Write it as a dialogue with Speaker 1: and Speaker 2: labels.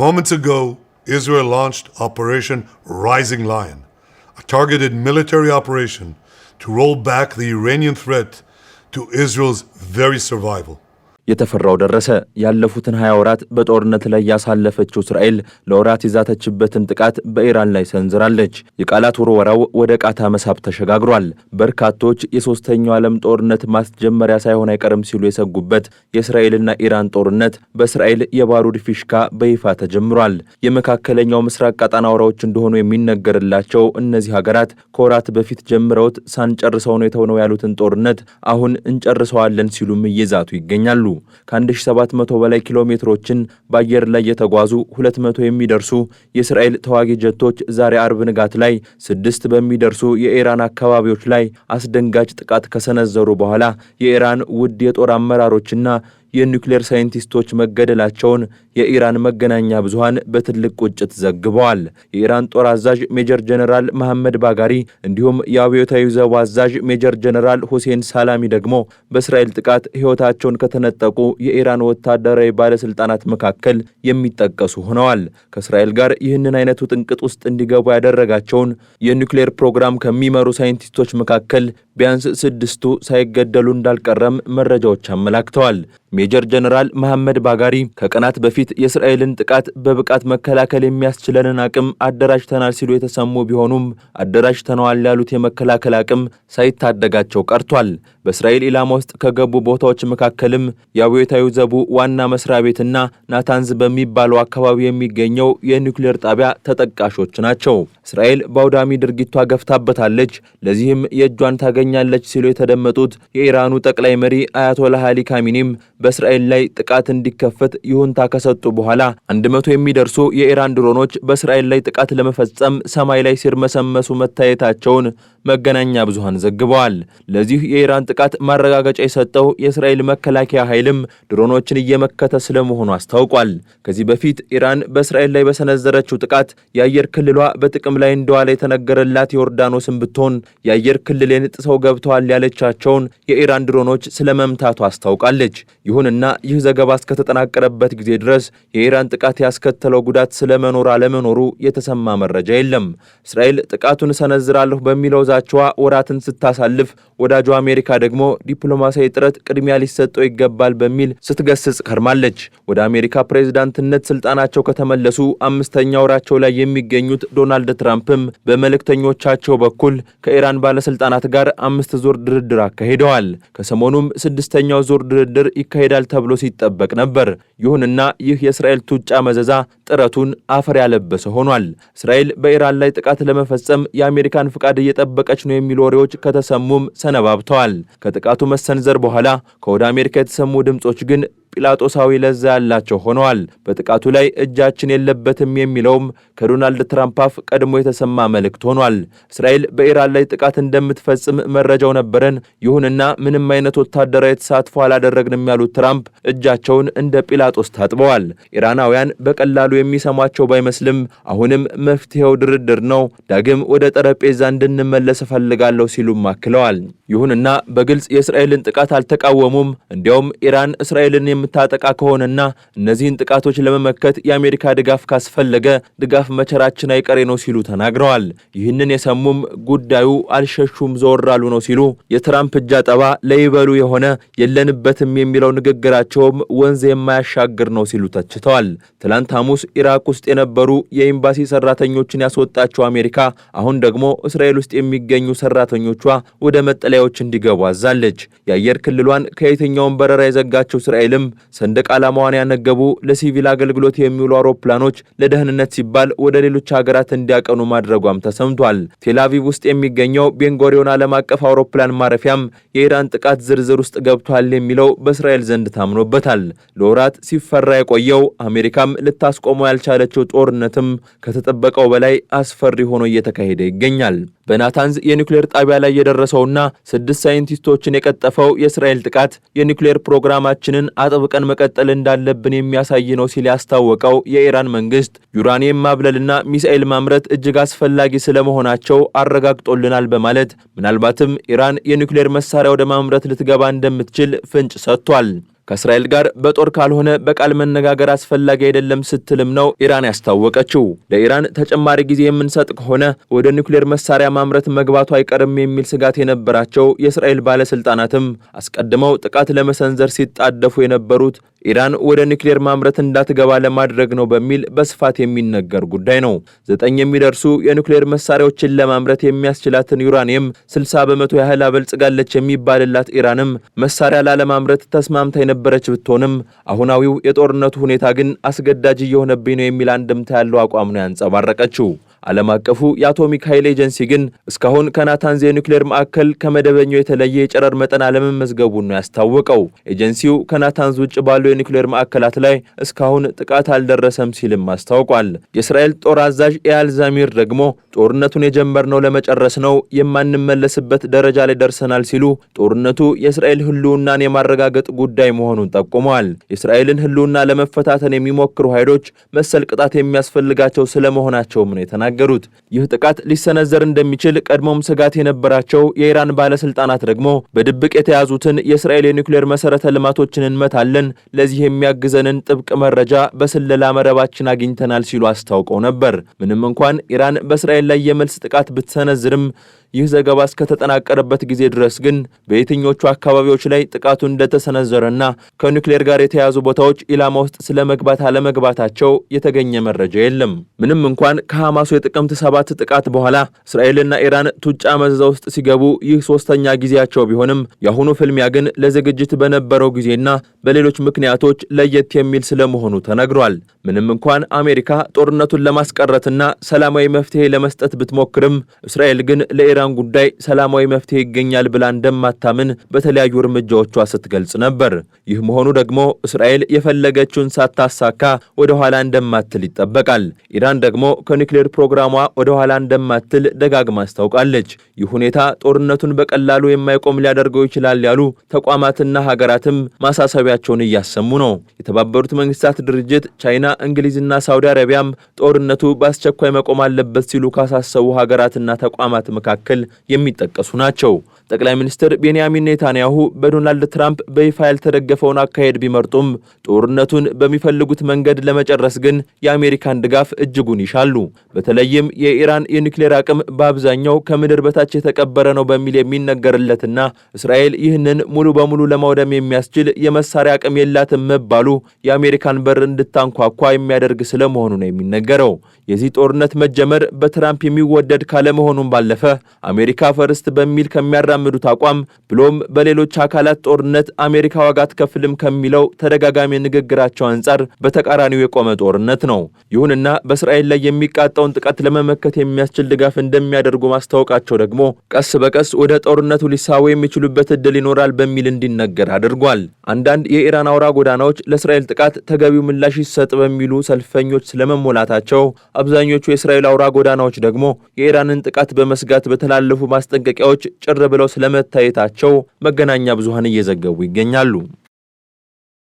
Speaker 1: Moments ago, Israel launched Operation Rising Lion, a targeted military operation to roll back the Iranian threat to Israel's very survival.
Speaker 2: የተፈራው ደረሰ። ያለፉትን 20 ወራት በጦርነት ላይ ያሳለፈችው እስራኤል ለወራት ይዛተችበትን ጥቃት በኢራን ላይ ሰንዝራለች። የቃላት ወረወራው ወደ ቃታ መሳብ ተሸጋግሯል። በርካቶች የሶስተኛው ዓለም ጦርነት ማስጀመሪያ ሳይሆን አይቀርም ሲሉ የሰጉበት የእስራኤልና ኢራን ጦርነት በእስራኤል የባሩድ ፊሽካ በይፋ ተጀምሯል። የመካከለኛው ምስራቅ ቀጣና አውራዎች እንደሆኑ የሚነገርላቸው እነዚህ ሀገራት ከወራት በፊት ጀምረውት ሳንጨርሰው ነው የተውነው ያሉትን ጦርነት አሁን እንጨርሰዋለን ሲሉም እየዛቱ ይገኛሉ። ከ1700 በላይ ኪሎ ሜትሮችን በአየር ላይ የተጓዙ 200 የሚደርሱ የእስራኤል ተዋጊ ጀቶች ዛሬ አርብ ንጋት ላይ 6 በሚደርሱ የኢራን አካባቢዎች ላይ አስደንጋጭ ጥቃት ከሰነዘሩ በኋላ የኢራን ውድ የጦር አመራሮችና የኒውክሌር ሳይንቲስቶች መገደላቸውን የኢራን መገናኛ ብዙሃን በትልቅ ቁጭት ዘግበዋል። የኢራን ጦር አዛዥ ሜጀር ጀነራል መሐመድ ባጋሪ እንዲሁም የአብዮታዊ ዘብ አዛዥ ሜጀር ጀነራል ሁሴን ሳላሚ ደግሞ በእስራኤል ጥቃት ሕይወታቸውን ከተነጠቁ የኢራን ወታደራዊ ባለስልጣናት መካከል የሚጠቀሱ ሆነዋል። ከእስራኤል ጋር ይህንን አይነቱ ጥንቅጥ ውስጥ እንዲገቡ ያደረጋቸውን የኒውክሌር ፕሮግራም ከሚመሩ ሳይንቲስቶች መካከል ቢያንስ 6ቱ ሳይገደሉ እንዳልቀረም መረጃዎች አመላክተዋል። ሜጀር ጀነራል መሐመድ ባጋሪ ከቀናት በፊት የእስራኤልን ጥቃት በብቃት መከላከል የሚያስችለንን አቅም አደራጅተናል ሲሉ የተሰሙ ቢሆኑም አደራጅተናል ያሉት የመከላከል አቅም ሳይታደጋቸው ቀርቷል። በእስራኤል ኢላማ ውስጥ ከገቡ ቦታዎች መካከልም የአብዮታዊ ዘቡ ዋና መስሪያ ቤትና ናታንዝ በሚባለው አካባቢ የሚገኘው የኒውክሌር ጣቢያ ተጠቃሾች ናቸው። እስራኤል በአውዳሚ ድርጊቷ ገፍታበታለች፣ ለዚህም የእጇን ታገኛለች ሲሉ የተደመጡት የኢራኑ ጠቅላይ መሪ አያቶላህ አሊ ካሚኒም በእስራኤል ላይ ጥቃት እንዲከፈት ይሁንታ ከሰጡ በኋላ 100 የሚደርሱ የኢራን ድሮኖች በእስራኤል ላይ ጥቃት ለመፈጸም ሰማይ ላይ ሲርመሰመሱ መታየታቸውን መገናኛ ብዙሃን ዘግበዋል። ለዚህ የኢራን ጥቃት ማረጋገጫ የሰጠው የእስራኤል መከላከያ ኃይልም ድሮኖችን እየመከተ ስለመሆኑ አስታውቋል። ከዚህ በፊት ኢራን በእስራኤል ላይ በሰነዘረችው ጥቃት የአየር ክልሏ በጥቅም ላይ እንደዋለ የተነገረላት ዮርዳኖስን ብትሆን የአየር ክልሌን ጥሰው ገብተዋል ያለቻቸውን የኢራን ድሮኖች ስለመምታቱ አስታውቃለች። ይሁንና ይህ ዘገባ እስከተጠናቀረበት ጊዜ ድረስ የኢራን ጥቃት ያስከተለው ጉዳት ስለመኖር አለመኖሩ የተሰማ መረጃ የለም። እስራኤል ጥቃቱን ሰነዝራለሁ በሚለው ዛቻዋ ወራትን ስታሳልፍ ወዳጇ አሜሪካ ደግሞ ዲፕሎማሲያዊ ጥረት ቅድሚያ ሊሰጠው ይገባል በሚል ስትገስጽ ከርማለች። ወደ አሜሪካ ፕሬዝዳንትነት ስልጣናቸው ከተመለሱ 5ኛ ወራቸው ላይ የሚገኙት ዶናልድ ትራምፕም በመልእክተኞቻቸው በኩል ከኢራን ባለስልጣናት ጋር 5 ዙር ድርድር አካሂደዋል። ከሰሞኑም 6ኛው ዙር ድርድር ይካሄዳል ተብሎ ሲጠበቅ ነበር። ይሁንና ይህ የእስራኤል ቱጫ መዘዛ ጥረቱን አፈር ያለበሰ ሆኗል። እስራኤል በኢራን ላይ ጥቃት ለመፈጸም የአሜሪካን ፍቃድ እየጠበቀች ነው የሚሉ ወሬዎች ከተሰሙም ሰነባብተዋል። ከጥቃቱ መሰንዘር በኋላ ከወደ አሜሪካ የተሰሙ ድምጾች ግን ጲላጦሳዊ ለዛ ያላቸው ሆነዋል። በጥቃቱ ላይ እጃችን የለበትም የሚለውም ከዶናልድ ትራምፕ አፍ ቀድሞ የተሰማ መልእክት ሆኗል። እስራኤል በኢራን ላይ ጥቃት እንደምትፈጽም መረጃው ነበረን፣ ይሁንና ምንም አይነት ወታደራዊ ተሳትፎ አላደረግንም ያሉት ትራምፕ እጃቸውን እንደ ጲላጦስ ታጥበዋል። ኢራናውያን በቀላሉ የሚሰሟቸው ባይመስልም አሁንም መፍትሄው ድርድር ነው፣ ዳግም ወደ ጠረጴዛ እንድንመለስ እፈልጋለሁ ሲሉም አክለዋል። ይሁንና በግልጽ የእስራኤልን ጥቃት አልተቃወሙም። እንዲያውም ኢራን እስራኤልን የምታጠቃ ከሆነና እነዚህን ጥቃቶች ለመመከት የአሜሪካ ድጋፍ ካስፈለገ ድጋፍ መቸራችን አይቀሬ ነው ሲሉ ተናግረዋል። ይህንን የሰሙም ጉዳዩ አልሸሹም ዘወር አሉ ነው ሲሉ የትራምፕ እጅ አጠባ ለይበሉ የሆነ የለንበትም የሚለው ንግግራቸውም ወንዝ የማያሻግር ነው ሲሉ ተችተዋል። ትላንት ሐሙስ ኢራቅ ውስጥ የነበሩ የኤምባሲ ሰራተኞችን ያስወጣቸው አሜሪካ አሁን ደግሞ እስራኤል ውስጥ የሚገኙ ሰራተኞቿ ወደ መጠለያዎች እንዲገቡ አዛለች። የአየር ክልሏን ከየትኛውም በረራ የዘጋቸው እስራኤልም ሰንደቅ ዓላማዋን ያነገቡ ለሲቪል አገልግሎት የሚውሉ አውሮፕላኖች ለደህንነት ሲባል ወደ ሌሎች ሀገራት እንዲያቀኑ ማድረጓም ተሰምቷል። ቴልአቪቭ ውስጥ የሚገኘው ቤንጎሪዮን ዓለም አቀፍ አውሮፕላን ማረፊያም የኢራን ጥቃት ዝርዝር ውስጥ ገብቷል የሚለው በእስራኤል ዘንድ ታምኖበታል። ለወራት ሲፈራ የቆየው አሜሪካም ልታስቆመው ያልቻለችው ጦርነትም ከተጠበቀው በላይ አስፈሪ ሆኖ እየተካሄደ ይገኛል። በናታንዝ የኒውክሌር ጣቢያ ላይ የደረሰውና 6 ሳይንቲስቶችን የቀጠፈው የእስራኤል ጥቃት የኒውክሌር ፕሮግራማችንን አጥብቀን መቀጠል እንዳለብን የሚያሳይ ነው ሲል ያስታወቀው የኢራን መንግስት ዩራኒየም ማብለልና ሚሳኤል ማምረት እጅግ አስፈላጊ ስለመሆናቸው አረጋግጦልናል በማለት ምናልባትም ኢራን የኒውክሌር መሳሪያ ወደ ማምረት ልትገባ እንደምትችል ፍንጭ ሰጥቷል። ከእስራኤል ጋር በጦር ካልሆነ በቃል መነጋገር አስፈላጊ አይደለም ስትልም ነው ኢራን ያስታወቀችው። ለኢራን ተጨማሪ ጊዜ የምንሰጥ ከሆነ ወደ ኒውክሌር መሳሪያ ማምረት መግባቱ አይቀርም የሚል ስጋት የነበራቸው የእስራኤል ባለስልጣናትም አስቀድመው ጥቃት ለመሰንዘር ሲጣደፉ የነበሩት ኢራን ወደ ኒውክሌር ማምረት እንዳትገባ ለማድረግ ነው በሚል በስፋት የሚነገር ጉዳይ ነው። 9 የሚደርሱ የኒውክሌር መሳሪያዎችን ለማምረት የሚያስችላትን ዩራኒየም 60 በመቶ ያህል አበልጽጋለች የሚባልላት ኢራንም መሳሪያ ላለማምረት ተስማምታ የነበረች ብትሆንም አሁናዊው የጦርነቱ ሁኔታ ግን አስገዳጅ እየሆነብኝ ነው የሚል አንድምታ ያለው አቋም ነው ያንጸባረቀችው። ዓለም አቀፉ የአቶሚክ ኃይል ኤጀንሲ ግን እስካሁን ከናታንዝ የኒውክሌር ማዕከል ከመደበኛው የተለየ የጨረር መጠን አለመመዝገቡን ነው ያስታወቀው። ኤጀንሲው ከናታንዝ ውጭ ባሉ የኒውክሌር ማዕከላት ላይ እስካሁን ጥቃት አልደረሰም ሲልም አስታውቋል። የእስራኤል ጦር አዛዥ ኤያል ዛሚር ደግሞ ጦርነቱን የጀመርነው ለመጨረስ ነው፣ የማንመለስበት ደረጃ ላይ ደርሰናል ሲሉ ጦርነቱ የእስራኤል ሕልውናን የማረጋገጥ ጉዳይ መሆኑን ጠቁመዋል። የእስራኤልን ሕልውና ለመፈታተን የሚሞክሩ ኃይሎች መሰል ቅጣት የሚያስፈልጋቸው ስለመሆናቸውም ነው የተናገሩት። ይህ ጥቃት ሊሰነዘር እንደሚችል ቀድሞም ስጋት የነበራቸው የኢራን ባለስልጣናት ደግሞ በድብቅ የተያዙትን የእስራኤል የኒውክሌር መሰረተ ልማቶችን እንመታለን፣ ለዚህ የሚያግዘንን ጥብቅ መረጃ በስለላ መረባችን አግኝተናል ሲሉ አስታውቀው ነበር። ምንም እንኳን ኢራን በእስራኤል ላይ የመልስ ጥቃት ብትሰነዝርም ይህ ዘገባ እስከተጠናቀረበት ጊዜ ድረስ ግን በየትኞቹ አካባቢዎች ላይ ጥቃቱ እንደተሰነዘረና ከኒውክሌር ጋር የተያዙ ቦታዎች ኢላማ ውስጥ ስለመግባት አለመግባታቸው የተገኘ መረጃ የለም። ምንም እንኳን ከሐማሱ የጥቅምት 7 ጥቃት በኋላ እስራኤልና ኢራን ቱጫ መዘዛ ውስጥ ሲገቡ ይህ ሶስተኛ ጊዜያቸው ቢሆንም የአሁኑ ፍልሚያ ግን ለዝግጅት በነበረው ጊዜና በሌሎች ምክንያቶች ለየት የሚል ስለመሆኑ ተነግሯል። ምንም እንኳን አሜሪካ ጦርነቱን ለማስቀረትና ሰላማዊ መፍትሄ ለመስጠት ብትሞክርም እስራኤል ግን ለኢራን ጉዳይ ሰላማዊ መፍትሄ ይገኛል ብላ እንደማታምን በተለያዩ እርምጃዎቿ ስትገልጽ ነበር። ይህ መሆኑ ደግሞ እስራኤል የፈለገችውን ሳታሳካ ወደ ኋላ እንደማትል ይጠበቃል። ኢራን ደግሞ ከኒውክሌር ፕሮግራሟ ወደ ኋላ እንደማትል ደጋግማ አስታውቃለች። ይህ ሁኔታ ጦርነቱን በቀላሉ የማይቆም ሊያደርገው ይችላል ያሉ ተቋማትና ሀገራትም ማሳሰቢያቸውን እያሰሙ ነው። የተባበሩት መንግስታት ድርጅት፣ ቻይና፣ እንግሊዝና ሳውዲ አረቢያም ጦርነቱ በአስቸኳይ መቆም አለበት ሲሉ ካሳሰቡ ሀገራትና ተቋማት መካከል የሚጠቀሱ ናቸው። ጠቅላይ ሚኒስትር ቤንያሚን ኔታንያሁ በዶናልድ ትራምፕ በይፋ ያልተደገፈውን አካሄድ ቢመርጡም ጦርነቱን በሚፈልጉት መንገድ ለመጨረስ ግን የአሜሪካን ድጋፍ እጅጉን ይሻሉ። በተለይም የኢራን የኒውክሌር አቅም በአብዛኛው ከምድር በታች የተቀበረ ነው በሚል የሚነገርለትና እስራኤል ይህንን ሙሉ በሙሉ ለማውደም የሚያስችል የመሳሪያ አቅም የላትም መባሉ የአሜሪካን በር እንድታንኳኳ የሚያደርግ ስለመሆኑ ነው የሚነገረው። የዚህ ጦርነት መጀመር በትራምፕ የሚወደድ ካለመሆኑም ባለፈ አሜሪካ ፈርስት በሚል ከሚያራምዱት አቋም ብሎም በሌሎች አካላት ጦርነት አሜሪካ ዋጋ አትከፍልም ከሚለው ተደጋጋሚ ንግግራቸው አንጻር በተቃራኒው የቆመ ጦርነት ነው። ይሁንና በእስራኤል ላይ የሚቃጣውን ጥቃት ለመመከት የሚያስችል ድጋፍ እንደሚያደርጉ ማስታወቃቸው ደግሞ ቀስ በቀስ ወደ ጦርነቱ ሊሳቡ የሚችሉበት እድል ይኖራል በሚል እንዲነገር አድርጓል። አንዳንድ የኢራን አውራ ጎዳናዎች ለእስራኤል ጥቃት ተገቢው ምላሽ ይሰጥ በሚሉ ሰልፈኞች ስለመሞላታቸው፣ አብዛኞቹ የእስራኤል አውራ ጎዳናዎች ደግሞ የኢራንን ጥቃት በመስጋት በተላለፉ ማስጠንቀቂያዎች ጭር ብለው ስለመታየታቸው መገናኛ ብዙሃን እየዘገቡ ይገኛሉ።